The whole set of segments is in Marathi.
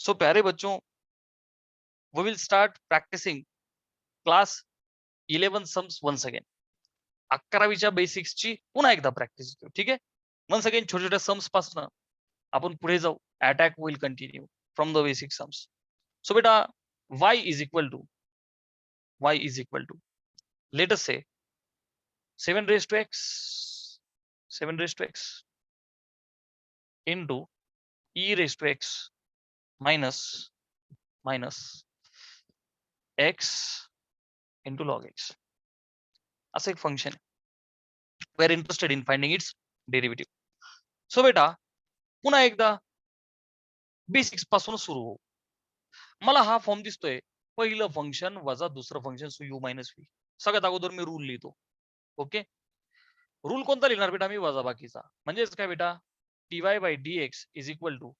सो प्यारे बच्चों, we will start practicing class 11 sums once again. 11वीच्या बेसिक्सची पुन्हा एकदा प्रॅक्टिस करू. ठीक आहे. वन्स अगेन छोट्या छोट्या सम्स पासून आपण पुढे जाऊ. Attack will continue from the basic sums. So बेटा y is equal to let us say 7 raised to x 7 raised to x into e raised to x minus x into log x. असं एक function. We are interested in finding its derivative. So बेटा पुन्हा एकदा बेसिक्स पासून सुरू होऊ. मला हा फॉर्म दिसतोय, पहिलं फंक्शन वजा दुसरं function so u minus V. सगळ्यात अगोदर मी रूल लिहितो. ओके. रूल कोणता लिहिणार बेटा मी? वजा बाकीचा. म्हणजेच काय बेटा, dy by dx is equal to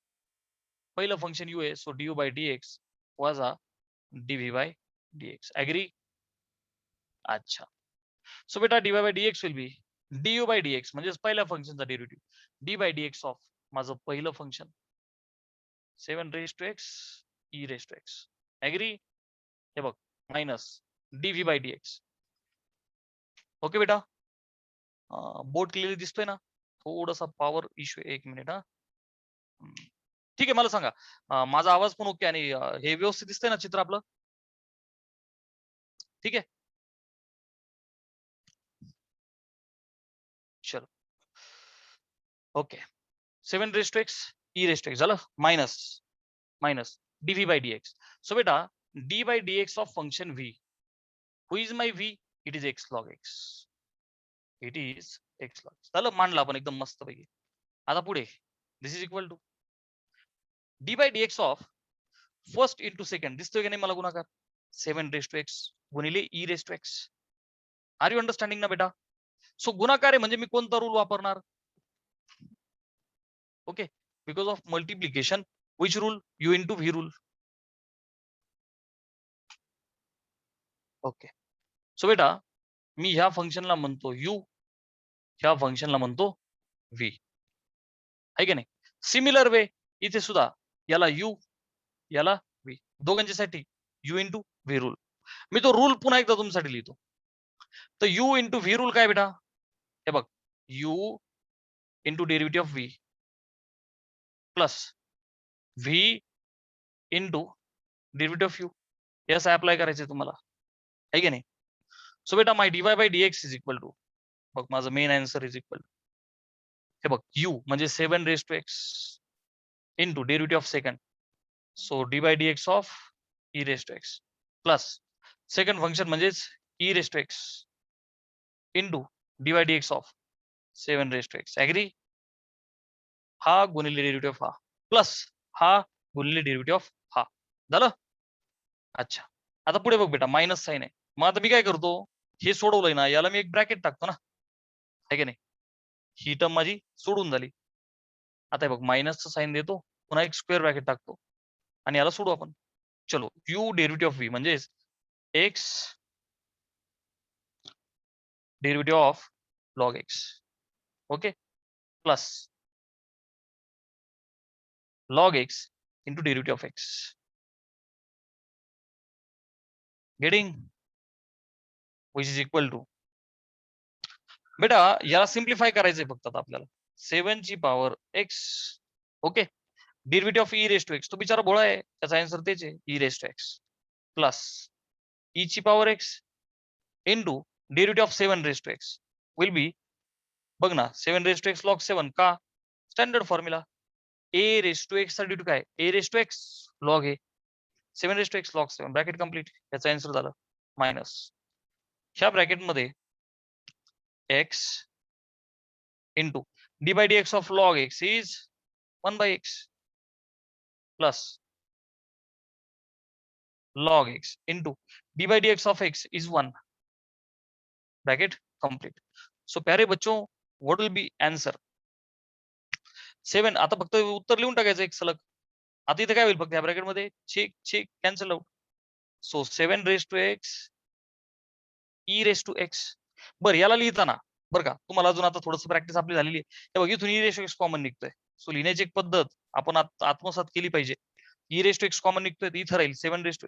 पहिलं फंक्शन u आहे, सो du बाय dx वजा dv बाय dx. ऍग्री? अच्छा. सो बेटा dy by dx will be du by dx म्हणजेच पहिल्या फंक्शनचा derivative. d by dx of माझं पहिलं function 7 raise to x e raise to x. Agree? हे बघ minus dv by dx. Okay बेटा, बोर्ड क्लिअर दिसतोय ना? थोडासा पॉवर इश्यू. एक मिनिट हा. ठीक आहे, मला सांगा माझा आवाज पण ओके आणि हे व्यवस्थित दिसतंय ना चित्र आपलं? ठीक आहे. चलो okay. 7 raise to x e raise to x झालं minus dv by dx. So बेटा d by dx of function v. Who is my v? It is x log x. It is x log x. झालं, मांडलं आपण एकदम मस्त पैकी. आता पुढे this is equal to d by dx of first into second. दिसतोय की नाही मला गुणाकार? 7 रेज टू x गुणिले e raise to x. Are you understanding ना बेटा? सो गुणाकार आहे म्हणजे मी कोणता रूल वापरणार? Okay, because of multiplication which rule? u into v rule. Okay. So बेटा मी ह्या फंक्शनला म्हणतो u, ह्या फंक्शनला म्हणतो v. आहे की नाही? सिमिलर वे इथे सुद्धा याला u, याला v, दोघांच्यासाठी u इंटू v रूल. मी तो रूल पुन्हा एकदा तुमच्यासाठी लिहितो. तर u इंटू v रूल काय बेटा? हे बघ, u into derivative of v plus v into derivative of u. हे असं अप्लाय करायचंय तुम्हाला, आहे की नाही? सो बेटा my dy by dx is equal to, बघ माझं main answer is equal to, हे बघ u म्हणजे 7 raise to x into derivative of second, so dy by dx of e raise to x plus second function म्हणजेच e raise to x into dy by dx of 7 raise to x. Agree? हा गुणिले डेरिव्हेटिव्ह ऑफ हा प्लस हा गुणिले डेरिव्हेटिव्ह ऑफ हा. झालं? अच्छा. आता पुढे बघ बेटा, मायनस साइन आहे. मग आता मी काय करतो, हे सोडवलंय ना, याला मी एक ब्रॅकेट टाकतो ना, आहे की नाही? ही टर्म माझी सोडून झाली. आता बघ मायनसचं साइन देतो, पुन्हा एक स्क्वेअर ब्रॅकेट टाकतो आणि याला सोडू आपण. चलो, u डेरिव्हेटिव्ह ऑफ v म्हणजेच x derivative of log x. Okay, plus log x into derivative of x. Getting? Which is equal to, बेटा याला सिम्प्लिफाय करायचंय फक्त आता आपल्याला. 7 ची power x. Okay, derivative of e raise to x. तो बिचारा भोळा आहे, त्याचा आन्सर तेच आहे, e raise to x plus e ची power x into derivative of 7 raise to x will be, बघ ना, 7 रेज टू x log 7. का? Standard formula. a raise to x साठी काय? a raise to x log a. 7 raise to x log 7 bracket complete. याचा आन्सर झालं मायनस ह्या ब्रॅकेट मध्ये x into D by dx of log x is 1 by x plus log x into D by dx of x is 1. Bracket complete. So प्यारे बच्चों, व्हाट विल बी आन्सर? 7. आता फक्त उत्तर लिहून टाकायचं एक सलग. आता इथे काय होईल फक्त या ब्रॅकेट मध्ये check check cancel out. So 7 raise to x e raise to x. बरं, याला लिहिताना बरं का, तुम्हाला अजून आता थोडंसं प्रॅक्टिस आपली झालेली आहे. हे बघ, इथून e raise to x common निघतोय. सो लिहिण्याची एक पद्धत आपण आत्मसात केली पाहिजे. E raise to x common निघतोय इथं राहील 7 रेस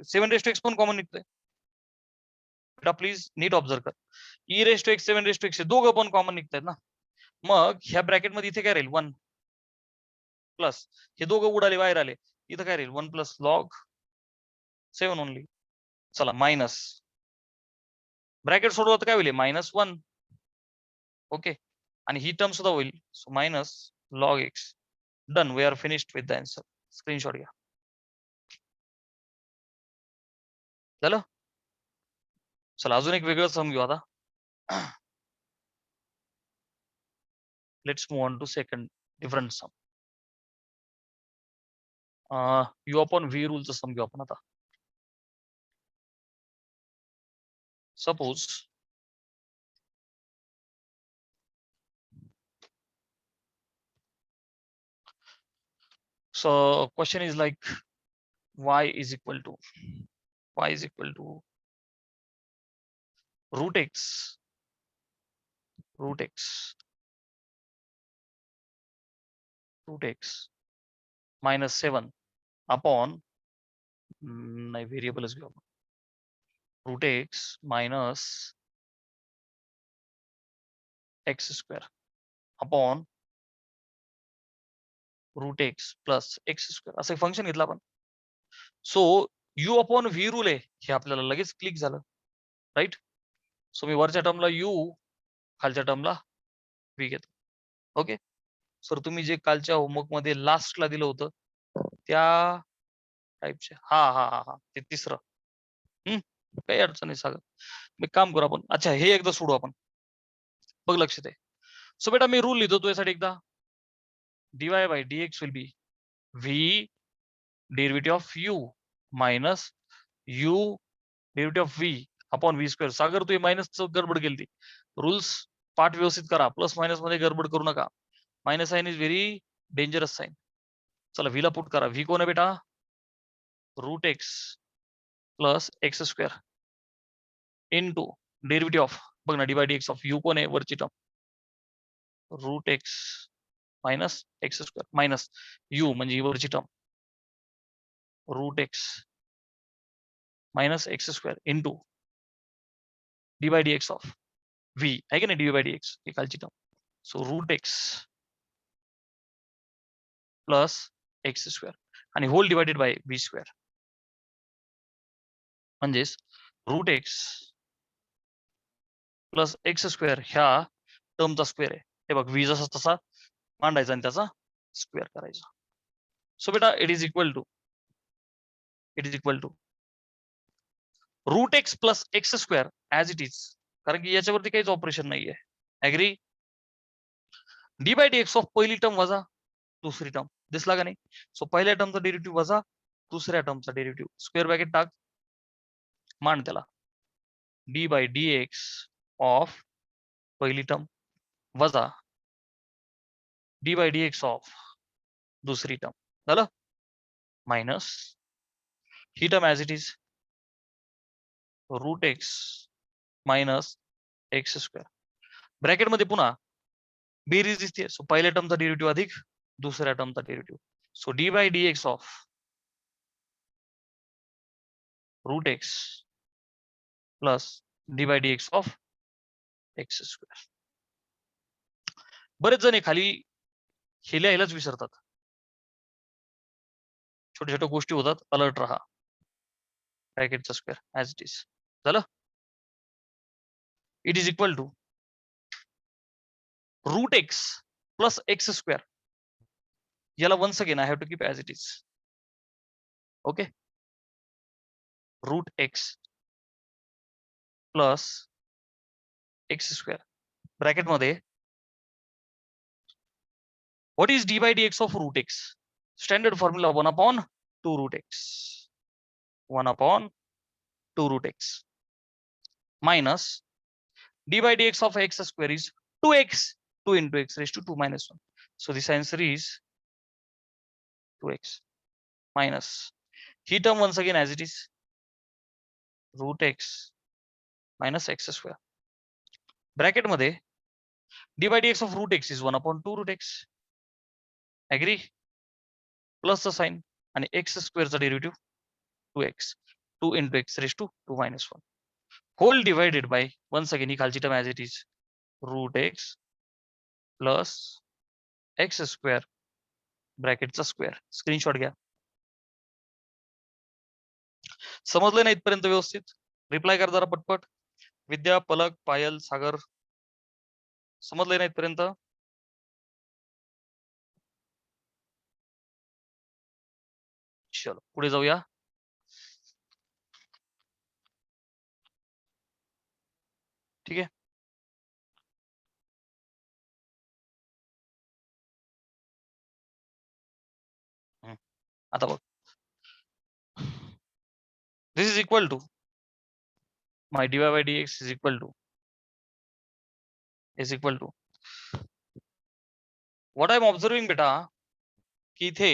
टू एक्स पण कॉमन निघतोय. बेटा प्लीज नीट ऑब्झर्व कर. E raise to x 7 raise to x दोघं पण कॉमन निघतायत ना. मग ह्या ब्रॅकेटमध्ये इथे काय राहील 1 प्लस हे दोघं उडाले बाहेर आले इथं काय राहील 1 प्लस लॉग 7 ओनली. चला मायनस ब्रॅकेट सोडवत काय होईल -1 ओके आणि ही टर्म सुद्धा होईल. So minus log x. Done. We are finished with the answer. Screenshot घ्या. झालं. चला अजून एक वेगळं सम घेऊ आता. Let's move on to second different sum. U upon v रूलचं सम घेऊ आपण आता. Suppose so question is like y is equal to root x minus 7 upon नाही व्हेरिएबलच घेऊ आपण. root x minus x square upon root x plus x square असं फंक्शन घेतलं आपण. So u upon V rule आहे हे आपल्याला लगेच क्लिक झालं राईट. सो मी वरच्या टर्मला u खालच्या टर्मला v घेतो. ओके सर तुम्ही जे कालच्या होमवर्क मध्ये लास्टला दिलं होतं त्या टाईपचे हा हा हा हा ते तिसरं काही अडचण नाही सागर. मी काम करू आपण. अच्छा हे एकदा सोडू आपण. बघ लक्ष दे. सो बेटा मी रूल लिहितो तुझ्यासाठी एकदा. dy by dx will be v derivative of u minus u derivative of v upon v square. Sagar Tu minus गडबड केली ती. रूल्स पाठ व्यवस्थित करा. प्लस मायनस मध्ये गडबड करू नका. Minus sign is very dangerous sign. चला व्ही ला पुट करा. व्ही कोण आहे बेटा root x plus x square into derivative of बघ ना D by D x of U कोण आहे वरची term root x minus X square minus U म्हणजे वरची term root x minus X square into D by D x of V आहे की नाही डी बाय डी एक्स ही खालची term. So root x plus x square आणि whole divided by v square म्हणजेच root x plus x square ह्या टर्मचा स्क्वेअर आहे. हे बघ व्ही जसा तसा मांडायचा आणि त्याचा स्क्वेअर करायचा. सो बेटा it is equal to root x plus x square as it is कारण की याच्यावरती काहीच ऑपरेशन नाहीये. Agree. D by D x of पहिली टर्म वजा दुसरी टर्म दिसला का नाही. सो पहिल्या टर्मचा डेरिव्हेटिव्ह वजा दुसऱ्या टर्मचा डेरिव्हेटिव्ह स्क्वेअर ब्रॅकेट टाक मांड त्याला D by D x of पहिली टर्म वजा D by D x of दुसरी टर्म झालं मायनस ही term as it is root x minus X square bracket मध्ये पुन्हा बेरीज दिसते. सो पहिल्या टर्मचा डेरिव्हेटिव्ह अधिक दुसऱ्या टर्मचा derivative. So d by D x of root x plus d by D x of x square. बरेच जण खाली हे लिहायलाच विसरतात. छोट्या छोट्या गोष्टी होतात. अलर्ट राहा. ब्रॅकेटचा स्क्वेअर ऍज इट इज झालं. It is equal to root x plus x square याला once again I have to keep as it is. Okay root x plus x square bracket मध्ये what is d by D x of root x standard formula 1/2 root x 1/2 root x minus d by dx of x square is 2x 2 into x raised to 2 minus 1. So this answer is 2x minus he term once again as it is root x minus x square bracket मध्ये d by dx of root x is 1/2 root x. Agree? Plus the sign आणि x स्क्वेअरचा derivative 2x 2 into x raised to 2 minus 1 whole divided by once again ही खालची term as it is root x plus x square ब्रॅकेटचा स्क्वेअर. स्क्रीनशॉट घ्या. समजलं नाही इथपर्यंत व्यवस्थित? रिप्लाय कर जरा पटपट. विद्या, पलक, पायल, सागर समजलंय ना इथपर्यंत? चलो पुढे जाऊया. ठीक आहे. आता बघ, this is equal to my dy by dx is equal to what I am observing बेटा की इथे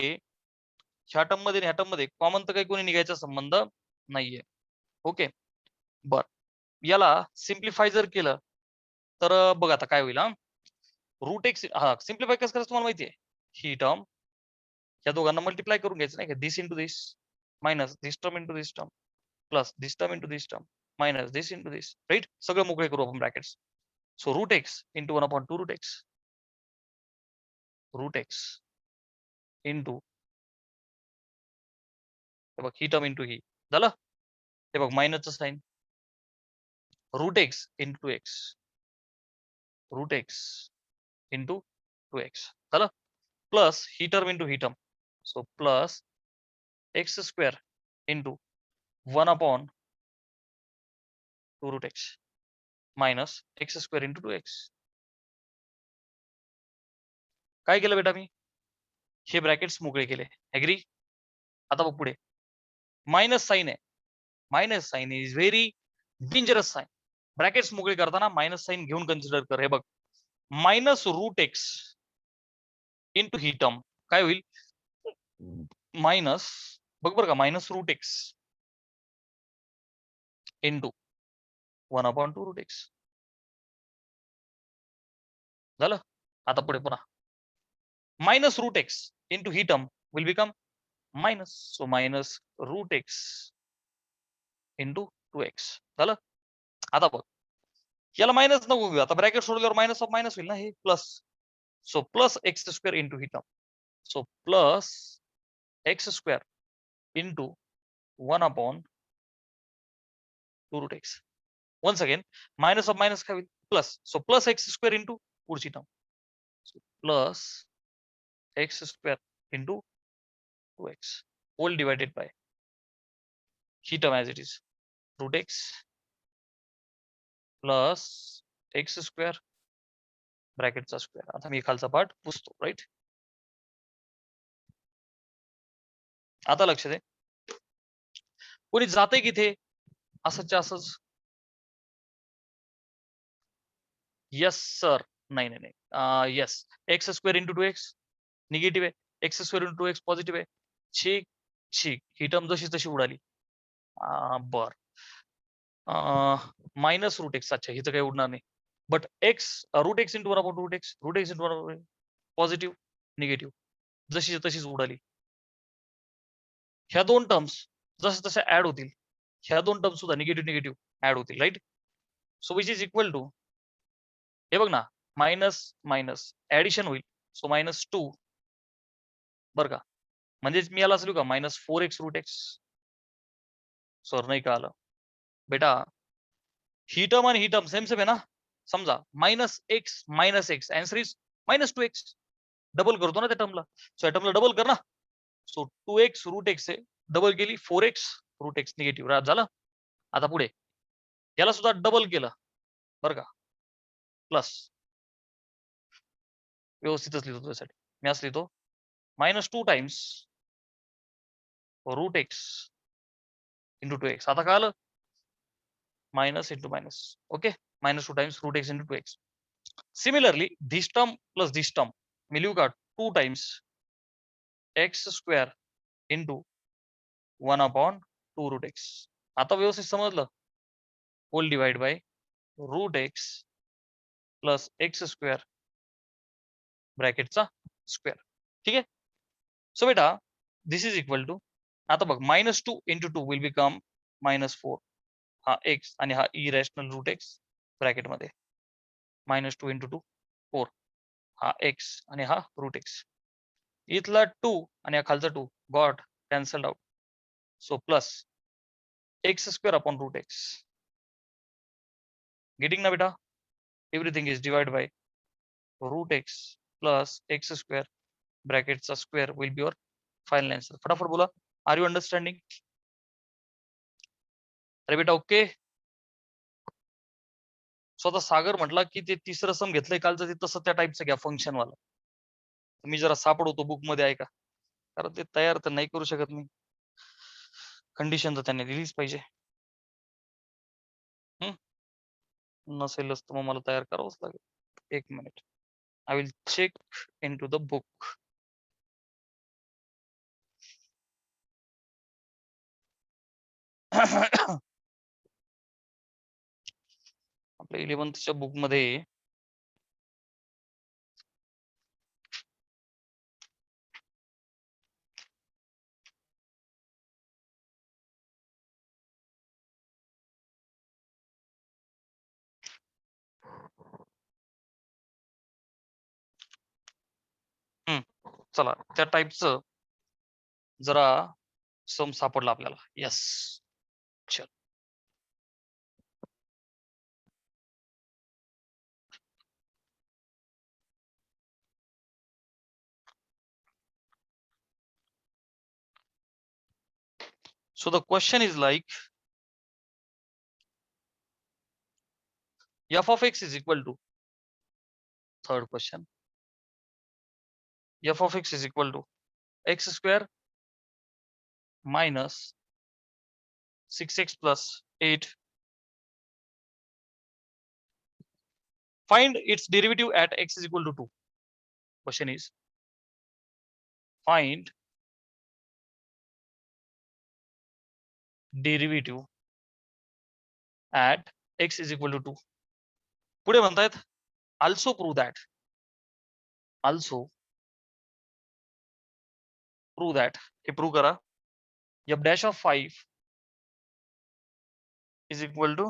ह्या टर्म मध्ये ह्या टर्म मध्ये कॉमन तर काही कोणी निघायचा संबंध नाहीये. ओके बर, याला सिम्प्लिफाय जर केलं तर बघ आता काय होईल. रूट एक्स हा सिम्प्लिफाय कसं करायचं तुम्हाला माहिती आहे. ही टर्म या दोघांना मल्टिप्लाय करून घ्यायचं नाही का. This into this minus this term into this term plus this term into this term minus this into this, right. सगळं मोकळे करू आपण brackets. So root x into 1/2 root x into हे बघ ही टर्म इंटू ही झालं. हे बघ मायनसचं sign root x into into 2x झालं प्लस ही टर्म इंटू ही term. So plus x square into 1/2 root x minus X square into 2x. काय केलं बेटा मी? हे ब्रॅकेट्स मोकळे केले. ऍग्री? आता बघ पुढे मायनस साईन आहे. Minus sign is very dangerous sign. Brackets मोकळे करताना मायनस साईन घेऊन कन्सिडर कर. हे बघ मायनस रूट एक्स इंटू ही टर्म काय होईल? मायनस बघ बरं का minus root x into 1/2 root X झालं. आता पुढे पुन्हा मायनस रूट एक्स इंटू ही term will become minus. So minus root x into 2x झालं. आता बघ याला मायनस नको घेऊ. आता ब्रॅकेट सोडल्यावर मायनस ऑफ मायनस होईल ना हे plus. So plus x square into ही term. So plus x square into 1/2 root x. Once again minus of minus काय होईल? Plus. So plus x square into पुढची term plus x square into 2x whole divided by ही term as it is root x plus x square ब्रॅकेटचा स्क्वेअर. आता मी खालचा पार्ट पुसतो, राईट. आता लक्ष दे, कोणी जाते किथे असंच असंच? Yes sir. नाही नाही नाही yes x square into 2x negative आहे. X square into 2x positive आहे. ठीक ठीक ही टर्म जशी तशी उडाली. बर मायनस रूट एक्स. अच्छा हिचं काही उडणार नाही. But X root x into 1/2 root x into positive negative जशी तशीच उडाली. ह्या दोन टर्म्स जसं तशा ऍड होतील. ह्या दोन टर्म्स सुद्धा निगेटिव्ह ऍड होतील, right. So which is equal to हे बघ ना मायनस मायनस ऍडिशन होईल. सो -2 बरं का. म्हणजेच मी याला असं लिहू का -4x रूट एक्स. सर नाही का आलं बेटा. ही टर्म आणि ही टर्म सेम सेम आहे ना. समजा -x answer is -2x. Double करतो ना त्या टर्मला. सो या टर्मला डबल कर ना. सो 2x रूट एक्स आहे डबल केली 4x रूट एक्स निगेटिव्ह झालं. आता पुढे याला सुद्धा डबल केलं बरं का प्लस. व्यवस्थितच लिहितो त्यासाठी मी असं लिहितो -2 times root x into 2x. आता काय आलं minus into minus. Okay -2 times root x into 2x. Similarly this term plus this term मी लिहू का 2 times x square into 1/2 root x. आता व्यवस्थित समजलं. Whole divide by root x plus x square ब्रॅकेटचा स्क्वेअर. ठीक आहे. सो बेटा दिस इज इक्वल टू, आता बघ -2 × 2 विल बिकम -4, हा x आणि हा इरॅशनल रूट x ब्रॅकेटमध्ये, -2 × 2 4, हा x आणि हा रूट x, इथला 2 आणि हा खालचा 2 got cancelled out, so plus x² upon root x. Getting ना बेटा? Everything is divide by root x plus x² ब्रॅकेटचा square will be your final answer. फटाफट बोला, आर यू अंडरस्टँडिंग? अरे बेटा ओके. स्वतः सागर म्हटला की ते तिसरं सम घेतलंय कालचं ते तसं त्या टाईपचं घ्या फंक्शन वाला. मी जरा सापडवतो बुक मध्ये आहे का, कारण ते तयार तर नाही करू शकत मी, कंडिशन तर त्यांनी दिलीच पाहिजे. नसेलच तर मग मला तयार करावंच लागेल. एक minute, I will check in to the book. आपल्या 11th बुक मध्ये चला त्या टाईपचं जरा सम सापडला आपल्याला. यस, चल. So the question is like f of x is equal to, third question, f of x is equal to x² minus 6x plus 8. Find its derivative at x is equal to 2. Question is find derivative at x is equal to 2. पुढे म्हणतायत also prove that हे प्रूव्ह करा f dash of 5 is equal to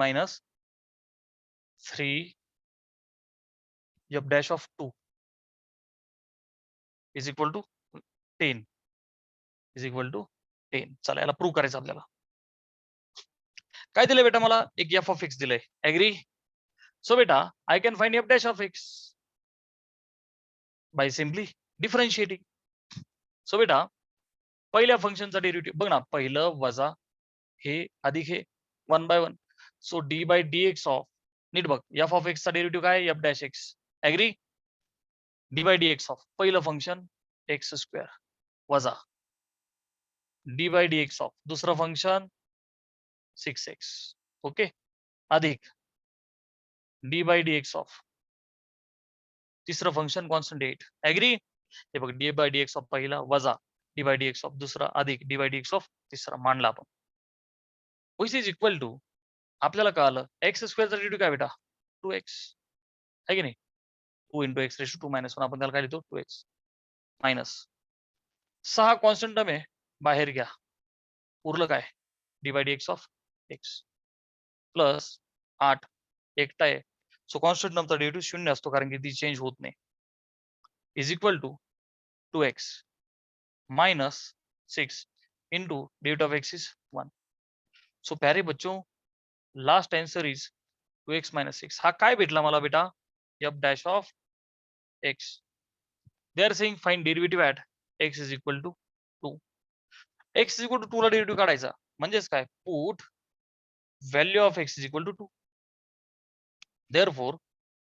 minus 3 f dash of 2 is equal to 10 is equal to 10. चला याला प्रूव्ह करायचं आपल्याला. काय दिलंय बेटा मला? एक f of x दिलंय. ऍग्री? सो बेटा I can find f dash of x by simply differentiating. So बेटा पहिल्या फंक्शनचा डेरिव्हेटिव्ह बघ ना, पहिलं वजा हे अधिक हे 1/1. So d by dx of, नीट बघ, f ऑफ x चा डेरिव्हेटिव्ह काय? f dash x. Agree? d by dx of पहिलं फंक्शन x² वजा d बाय dx ऑफ दुसरं फंक्शन 6x. ओके, अधिक d बाय dx ऑफ तिसरं फंक्शन कॉन्स्टंट 8. ऍग्री? हे बघ, d बाय dx ऑफ पहिला वजा d बाय dx ऑफ दुसरा अधिक d बाय dx ऑफ तिसरा मांडला आपण. विच इज इक्वल टू, आपल्याला कळालं x² चा डेरिव्हेटिव्ह काय बेटा? 2x आहे की नाही? 2 × x⁻²-1 आपण त्याला काय लिहितो? 2x मायनस 6 कॉन्स्टंट टर्म आहे, बाहेर घ्या, उरलं काय? d by dx of x plus 8 एकटा आहे, सो कॉन्स्टंट टर्मचा डेरिव्हेटिव्ह 0 असतो कारण की ती चेंज होत नाही, is equal to 2x minus 6 into derivative of x is 1. So प्यारे बच्चों, last answer is 2x minus 6. हा काय भेटला मला बेटा? f dash of x. They are saying find derivative at x is equal to 2. x is equal to 2 ला डेरिव्हेटिव्ह काढायचा म्हणजेच काय? Put value of x is equal to 2. Therefore,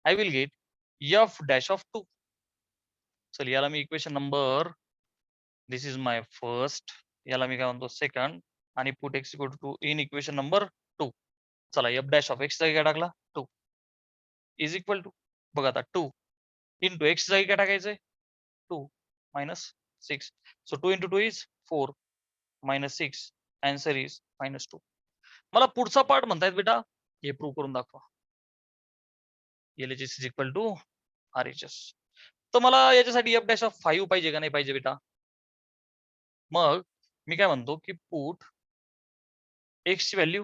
I will get f dash of 2. चल याला मी equation number, this is my first, याला मी काय म्हणतो सेकंड, आणि put x equal to 2 in equation number 2. चला f डॅश ऑफ x जागी काय टाकला? 2 इज इक्वल टू, बघ आता 2 इंटू x जागी काय टाकायचंय? 2 minus 6. So 2 × 2 is 4 minus 6, answer is -2. मला पुढचा पार्ट म्हणतायत बेटा, हे प्रूव्ह करून दाखवा. LHS is equal to RHS. तर मला याच्यासाठी f डॅश ऑफ 5 पाहिजे का नाही पाहिजे बेटा? मग मी काय म्हणतो की पुट x ची व्हॅल्यू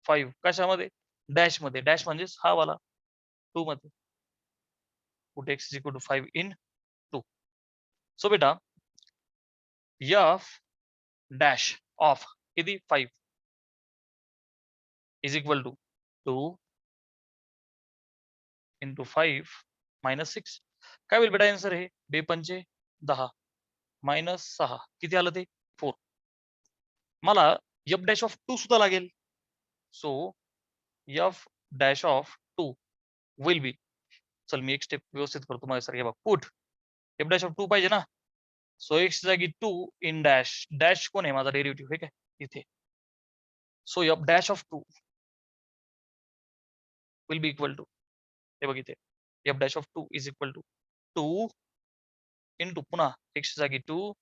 5 कशामध्ये, डॅश मध्ये, डॅश म्हणजेच हा वाला 2 मध्ये, put x is equal to 5 in 2. सो बेटा f डॅश ऑफ किती 5 is equal to 2 into 5 minus 6. काय होईल बेटा आन्सर हे, 2 पंचे 10 मायनस 6 किती आलं ते 4. मला f डॅश ऑफ 2 सुद्धा लागेल. So f dash of 2 will बी, चल मी एक स्टेप व्यवस्थित करतो माझ्यासारखे बघ, पुट f डॅश ऑफ 2 पाहिजे ना, सो x जागी 2 इन डॅश, डॅश कोण आहे माझा डेरिव्हेटिव्ह हे काय इथे, so f dash of 2 will be equal to, हे बघ इथे f dash of 2 is equal to 2 into पुन्हा x जागी 2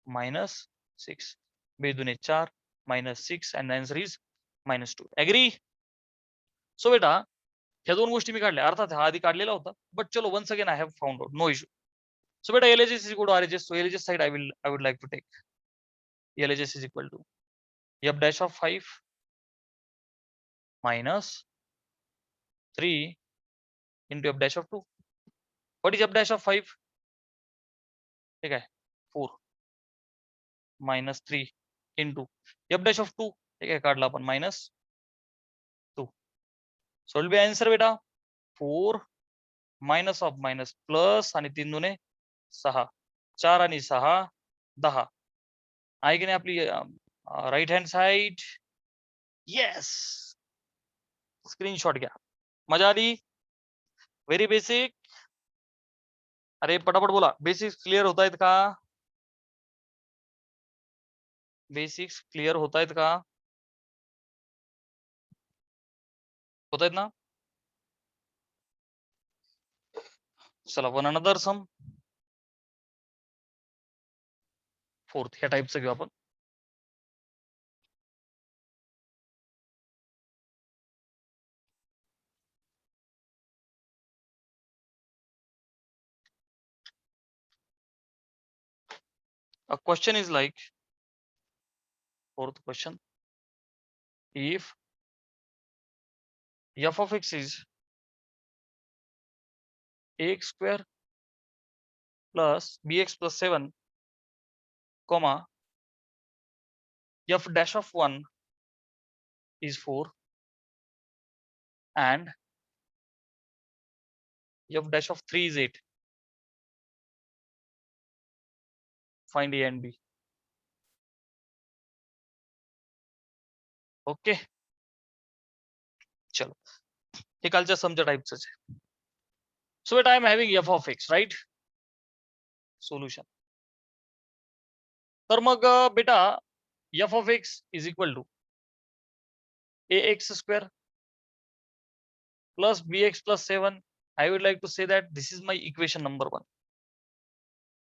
मायनस 6, 2 दुने 4 minus 6 and answer is minus 2. Agree. So बेटा ह्या दोन गोष्टी मी काढल्या, अर्थात हा आधी काढलेला होता, बट चलो once again I have found out, no issue. So बेटा LHS is equal to RHS, so LHS side I would like to take. LHS is equal to f dash of 5 minus 3 into f dash of 2. What is f dash of 5? ठीक आहे 4 minus 3 into f dash of 2, ठीक आहे काढला आपण minus 2. So will be answer बेटा 4 मायनस ऑफ मायनस प्लस आणि 3 दुने 6, 4 आणि 6 10 आहे की नाही आपली right hand side. Yes, screenshot घ्या. मजा आली, व्हेरी बेसिक. अरे पटापट बोला, बेसिक्स क्लिअर होत आहेत का, बेसिक्स क्लिअर होत आहेत का, होत आहेत ना. चला वन अनदर सम, फोर्थ ह्या टाईपचं घेऊ आपण. A question is like, fourth question, if f of x is ax square plus bx plus 7, comma f dash of 1 is 4 and f dash of 3 is 8, find a and b. Okay चलो, हे कालच्या समच्या टाईपच आहे. सो बेटा I am having f of x, right. Solution, तर मग बेटा f of x is equal to ax square plus bx plus 7. I would like to say that this is my equation number 1.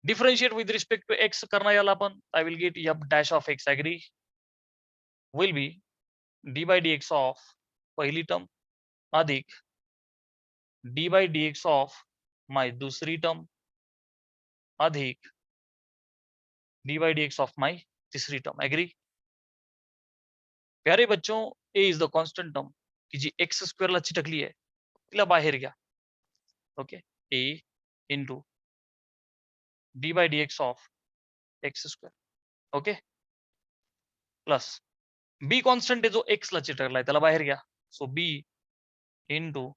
Differentiate with respect to x करना याला आपण, I will get f dash of x, agree, will be d by dx of पहिली टर्म अधिक d by dx of my दूसरी टर्म अधिक d by dx of my तीसरी टर्म. एग्री. प्यारे बच्चों, a is the constant term की जी एक्स स्क्वेअरला चिटकली आहे तिला बाहेर घ्या. Okay, a into d by dx of x square. Okay, plus b constant आहे जो x ला चिटकलाय त्याला बाहेर घ्या. So b into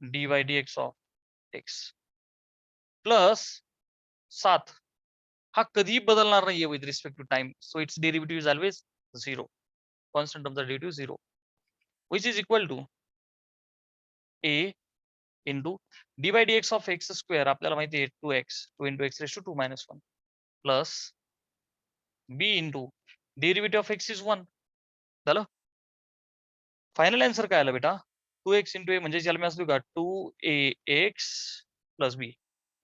D by D x of X plus 7. हा कधी बदलणार नाहीये with respect to time, so its derivative is always 0. Constant of the derivative 0, which is equal to a into D by D x of x square, आपल्याला माहिती आहे 2x, 2 into X raise to 2 minus 1 plus b into derivative of X is 1. झालं. फायनल आन्सर काय आला बेटा, 2x इंटू ए म्हणजे ज्याला मी असलो का 2ax प्लस b.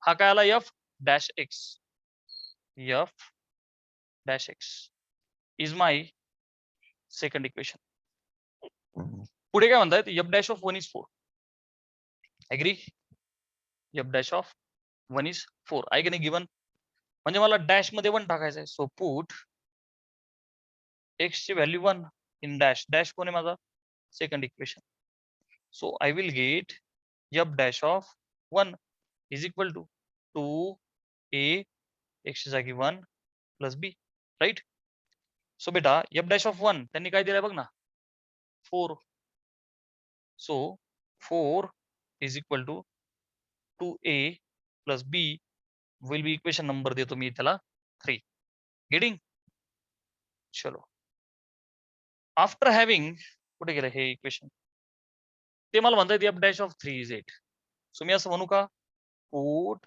हा काय आला f dash x, f dash x is my second equation. पुढे काय म्हणतायत, f dash of 1 is 4. Agree, f dash of 1 is 4 आहे की नाही गिवन. म्हणजे मला डॅश मध्ये 1 टाकायचं आहे. सो पुट x ची व्हॅल्यू 1 इन डॅश. डॅश कोण आहे माझा? Second equation. So I will get f dash of 1 is equal to 2a x ची जागी 1 प्लस b, राईट? सो बेटा f डॅश ऑफ 1 त्यांनी काय दिलंय बघ ना, 4. So 4 is equal to 2a plus b will be equation number देतो मी त्याला 3. गेटिंग? चलो. आफ्टर हॅव्हिंग कुठे गेलं हे इक्वेशन? ते मला म्हणतात f dash of 3 is 8. So मी असं म्हणू का? पुट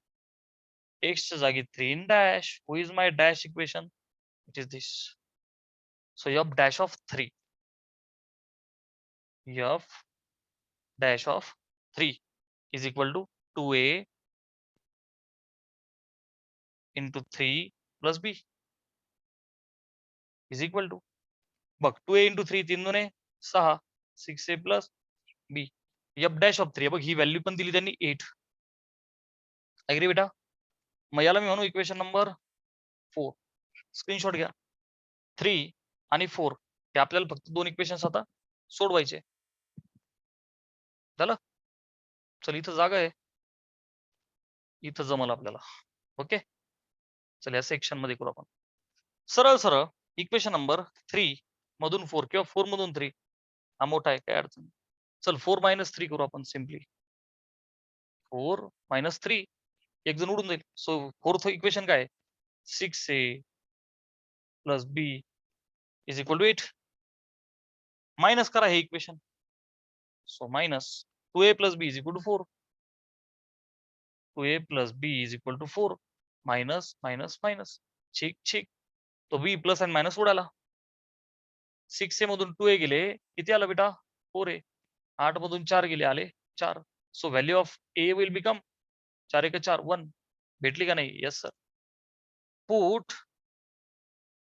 x च्या जागी 3 in dash. Who is my dash equation? It is this. So f dash of 3. f dash of 3 is equal to 2a into 3 plus b is equal to, बघ 2a into 3 3 दुने 6, 6a plus b. f dash of 3 बघ ही व्हॅल्यू पण दिली त्यांनी 8. ऍग्री बेटा? मग याला मी म्हणू इक्वेशन नंबर 4. स्क्रीनशॉट घ्या. 3 आणि 4 हे आपल्याला फक्त 2 इक्वेशन्स आता सोडवायचे. झालं? चल इथं जागा आहे, इथं जमल आपल्याला. ओके, चल या सेक्शन मध्ये करू आपण. सरळ सरळ इक्वेशन नंबर 3 मधून 4 किंवा 4 मधून 3 हा मोठा आहे, काय अडचण नाही. चल 4 - 3 करू आपण सिम्पली. 4 - 3 एक जण उडून जाईल. सो फोर्थ इक्वेशन काय? 6a plus b is equal to 8. Minus करा हे equation. So minus 2a plus b is equal to 4. 2a plus b is equal to 4. Minus minus minus, ठीक ठीक. तो b प्लस आणि मायनस उडाला. 6a मधून 2a गेले, किती आलं बेटा? 4a. 8 मधून 4 गेले, आले 4. So value of a will become 4 1 4 1. भेटली का नाही? Yes sir. पुट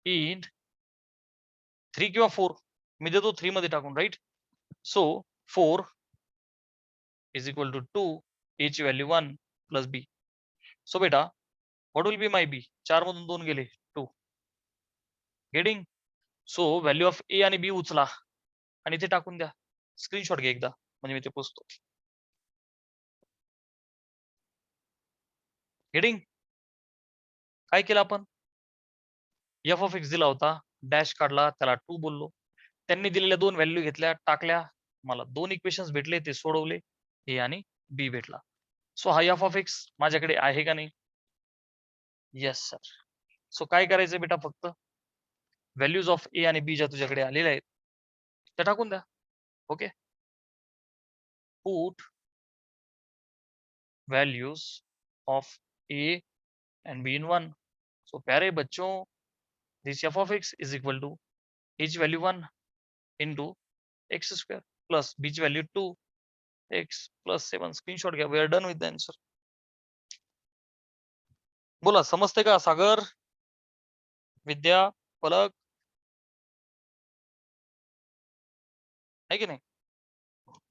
इन 3 किंवा 4 मी देतो 3 मध्ये टाकून, right? So 4 is equal to 2, a ची व्हॅल्यू 1 प्लस b. सो बेटा what will be my b? 4 मधून 2 गेले 2. Getting? So value of a आणि b उचला आणि इथे टाकून द्या. स्क्रीनशॉट घ्या एकदा, म्हणजे मी ते पोचतो. गेटिंग? काय केलं आपण? f ऑफ x दिला होता, डॅश काढला, त्याला 2 बोललो. त्यांनी दिलेल्या 2 व्हॅल्यू घेतल्या, टाकल्या. मला 2 इक्वेशन्स भेटले, ते सोडवले. a आणि b भेटला. सो हा f ऑफ x माझ्याकडे आहे का नाही? Yes sir. सो काय करायचं बेटा? फक्त व्हॅल्यूज ऑफ a आणि b ज्या तुझ्याकडे आलेल्या आहेत त्या टाकून द्या. Okay, put values of a and b in 1. So प्यारे बच्चों, this f of x is equal to a की value 1 into x square plus b की वैल्यू 2 x plus 7. स्क्रीनशॉट घ्या. We are done with the answer. बोला, समजते का सागर, विद्या, पलक? आहे की नाही?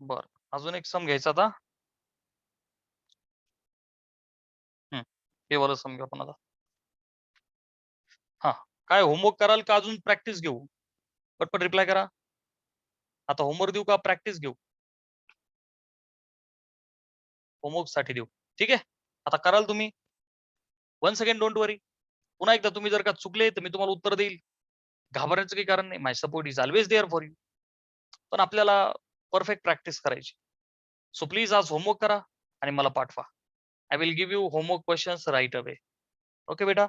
बर, अजून एक सम घ्यायचा आता. हे वाला सम घेऊ आपण आता. हा, काय होमवर्क कराल का अजून प्रॅक्टिस घेऊ? पटपट रिप्लाय करा. आता होमवर्क देऊ का प्रॅक्टिस घेऊ? होमवर्क साठी देऊ, ठीक आहे. आता कराल तुम्ही. 1 सेकंड, डोंट वरी. पुन्हा एकदा तुम्ही जर का चुकले तर मी तुम्हाला उत्तर देईल. घाबरायचं काही कारण नाही. My support is always there for you. पण आपल्याला परफेक्ट प्रॅक्टिस करायची. सो प्लीज आज होमवर्क करा आणि मला पाठवा. I will give you homework questions right away. Okay बेटा?